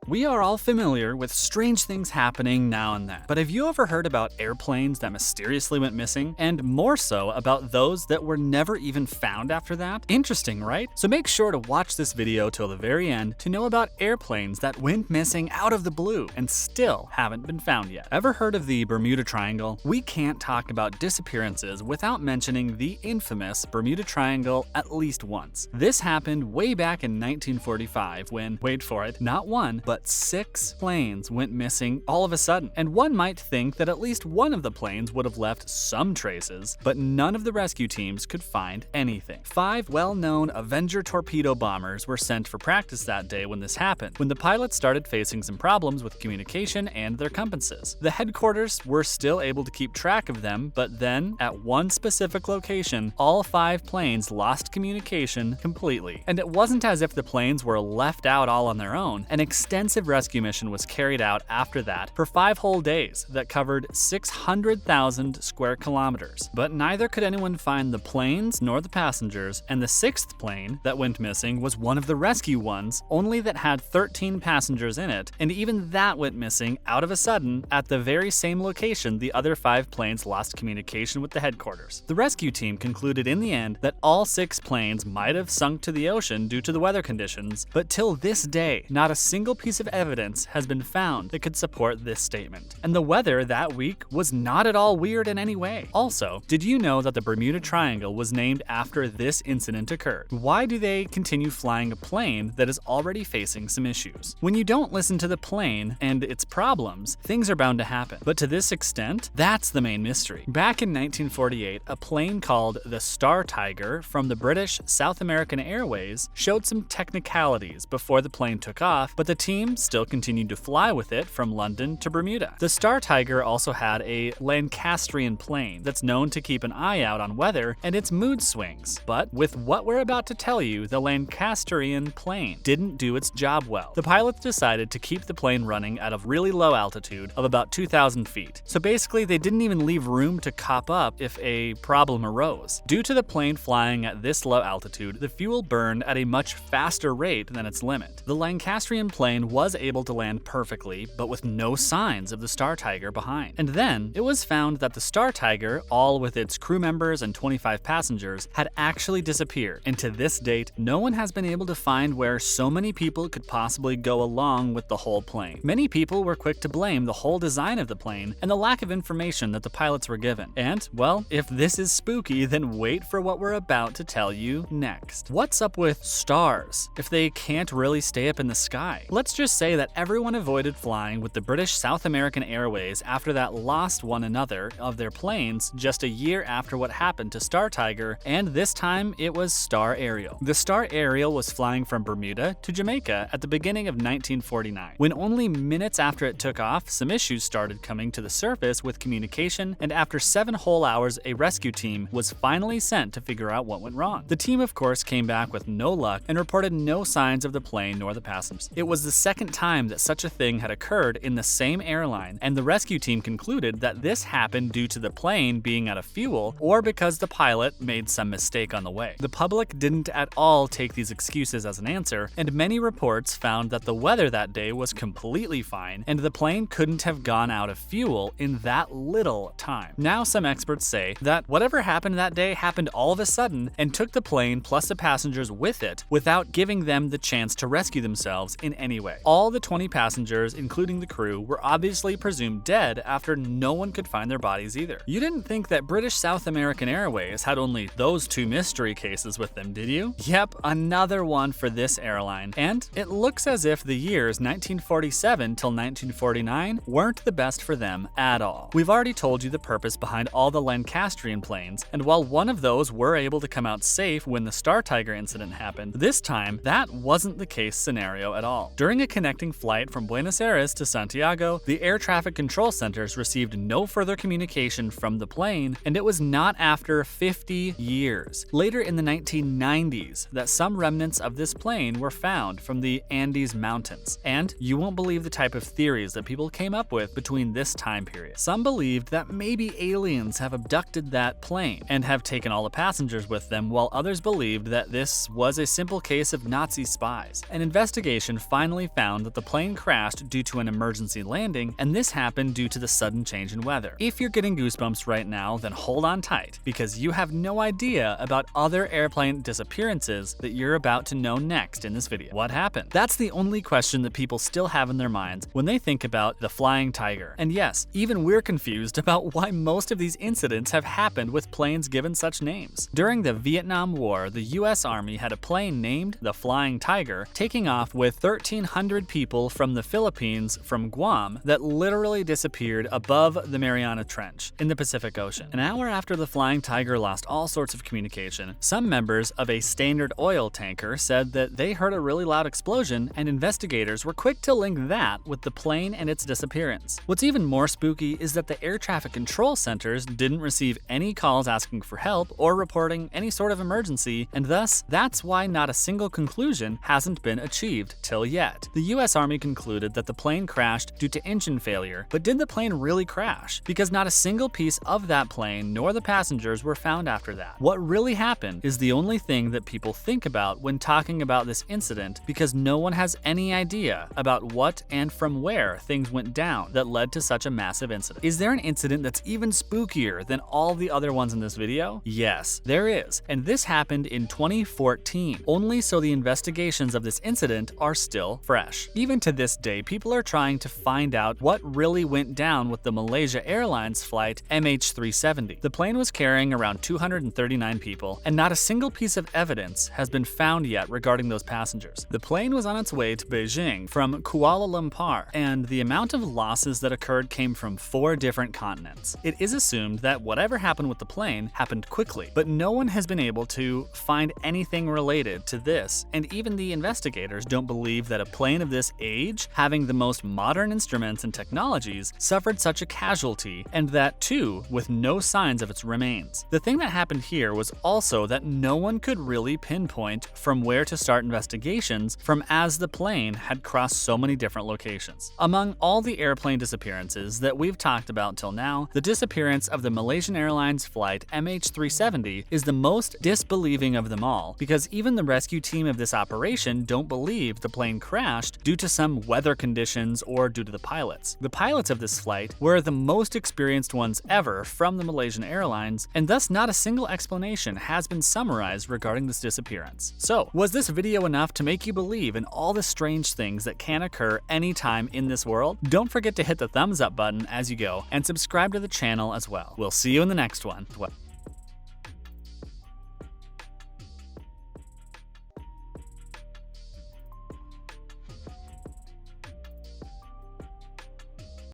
We are all familiar with strange things happening now and then, but have you ever heard about airplanes that mysteriously went missing? And more so, about those that were never even found after that? Interesting, right? So make sure to watch this video till the very end to know about airplanes that went missing out of the blue and still haven't been found yet. Ever heard of the Bermuda Triangle? We can't talk about disappearances without mentioning the infamous Bermuda Triangle at least once. This happened way back in 1945 when, wait for it, not one, but 6 planes went missing all of a sudden. And one might think that at least one of the planes would have left some traces, but none of the rescue teams could find anything. 5 well-known Avenger torpedo bombers were sent for practice that day when this happened, when the pilots started facing some problems with communication and their compasses. The headquarters were still able to keep track of them, but then, at one specific location, all 5 planes lost communication completely. And it wasn't as if the planes were left out all on their own. An extensive rescue mission was carried out after that for 5 whole days that covered 600,000 square kilometers. But neither could anyone find the planes nor the passengers, and the 6th plane that went missing was one of the rescue ones, only that had 13 passengers in it, and even that went missing out of a sudden at the very same location the other 5 planes lost communication with the headquarters. The rescue team concluded in the end that all 6 planes might have sunk to the ocean due to the weather conditions, but till this day, not a single piece of evidence has been found that could support this statement. And the weather that week was not at all weird in any way. Also, did you know that the Bermuda Triangle was named after this incident occurred? Why do they continue flying a plane that is already facing some issues? When you don't listen to the plane and its problems, things are bound to happen. But to this extent, that's the main mystery. Back in 1948, a plane called the Star Tiger from the British South American Airways showed some technicalities before the plane took off, but the team still continued to fly with it from London to Bermuda. The Star Tiger also had a Lancastrian plane that's known to keep an eye out on weather and its mood swings. But with what we're about to tell you, the Lancastrian plane didn't do its job well. The pilots decided to keep the plane running at a really low altitude of about 2,000 feet. So basically, they didn't even leave room to cop up if a problem arose. Due to the plane flying at this low altitude, the fuel burned at a much faster rate than its limit. The Lancastrian plane was able to land perfectly, but with no signs of the Star Tiger behind. And then, it was found that the Star Tiger, all with its crew members and 25 passengers, had actually disappeared. And to this date, no one has been able to find where so many people could possibly go along with the whole plane. Many people were quick to blame the whole design of the plane and the lack of information that the pilots were given. And, well, if this is spooky, then wait for what we're about to tell you next. What's up with stars if they can't really stay up in the sky? Let's just say that everyone avoided flying with the British South American Airways after that lost one another of their planes just a year after what happened to Star Tiger, and this time it was Star Ariel. The Star Ariel was flying from Bermuda to Jamaica at the beginning of 1949. When only minutes after it took off, some issues started coming to the surface with communication, and after 7 whole hours, a rescue team was finally sent to figure out what went wrong. The team, of course, came back with no luck and reported no signs of the plane nor the passengers. It was the second time that such a thing had occurred in the same airline, and the rescue team concluded that this happened due to the plane being out of fuel or because the pilot made some mistake on the way. The public didn't at all take these excuses as an answer, and many reports found that the weather that day was completely fine and the plane couldn't have gone out of fuel in that little time. Now some experts say that whatever happened that day happened all of a sudden and took the plane plus the passengers with it without giving them the chance to rescue themselves in any way. All the 20 passengers, including the crew, were obviously presumed dead after no one could find their bodies either. You didn't think that British South American Airways had only those 2 mystery cases with them, did you? Yep, another one for this airline. And it looks as if the years 1947 till 1949 weren't the best for them at all. We've already told you the purpose behind all the Lancastrian planes, and while one of those were able to come out safe when the Star Tiger incident happened, this time that wasn't the case scenario at all. During a connecting flight from Buenos Aires to Santiago, the air traffic control centers received no further communication from the plane, and it was not after 50 years, later in the 1990s, that some remnants of this plane were found from the Andes Mountains. And you won't believe the type of theories that people came up with between this time period. Some believed that maybe aliens have abducted that plane and have taken all the passengers with them, while others believed that this was a simple case of Nazi spies. An investigation finally found that the plane crashed due to an emergency landing, and this happened due to the sudden change in weather. If you're getting goosebumps right now, then hold on tight, because you have no idea about other airplane disappearances that you're about to know next in this video. What happened? That's the only question that people still have in their minds when they think about the Flying Tiger. And yes, even we're confused about why most of these incidents have happened with planes given such names. During the Vietnam War, the US Army had a plane named the Flying Tiger taking off with 1,300 people from the Philippines from Guam that literally disappeared above the Mariana Trench in the Pacific Ocean. An hour after the Flying Tiger lost all sorts of communication, some members of a Standard Oil tanker said that they heard a really loud explosion, and investigators were quick to link that with the plane and its disappearance. What's even more spooky is that the air traffic control centers didn't receive any calls asking for help or reporting any sort of emergency, and thus, that's why not a single conclusion hasn't been achieved till yet. The US Army concluded that the plane crashed due to engine failure, but did the plane really crash? Because not a single piece of that plane nor the passengers were found after that. What really happened is the only thing that people think about when talking about this incident, because no one has any idea about what and from where things went down that led to such a massive incident. Is there an incident that's even spookier than all the other ones in this video? Yes, there is, and this happened in 2014, only so the investigations of this incident are still fresh. Even to this day, people are trying to find out what really went down with the Malaysia Airlines Flight MH370. The plane was carrying around 239 people, and not a single piece of evidence has been found yet regarding those passengers. The plane was on its way to Beijing from Kuala Lumpur, and the amount of losses that occurred came from 4 different continents. It is assumed that whatever happened with the plane happened quickly, but no one has been able to find anything related to this, and even the investigators don't believe that a plane of this age, having the most modern instruments and technologies, suffered such a casualty, and that too with no signs of its remains. The thing that happened here was also that no one could really pinpoint from where to start investigations from, as the plane had crossed so many different locations. Among all the airplane disappearances that we've talked about till now, the disappearance of the Malaysian Airlines Flight MH370 is the most disbelieving of them all, because even the rescue team of this operation don't believe the plane crashed due to some weather conditions or due to the pilots. The pilots of this flight were the most experienced ones ever from the Malaysian Airlines, and thus not a single explanation has been summarized regarding this disappearance. So, was this video enough to make you believe in all the strange things that can occur anytime in this world? Don't forget to hit the thumbs up button as you go, and subscribe to the channel as well. We'll see you in the next one.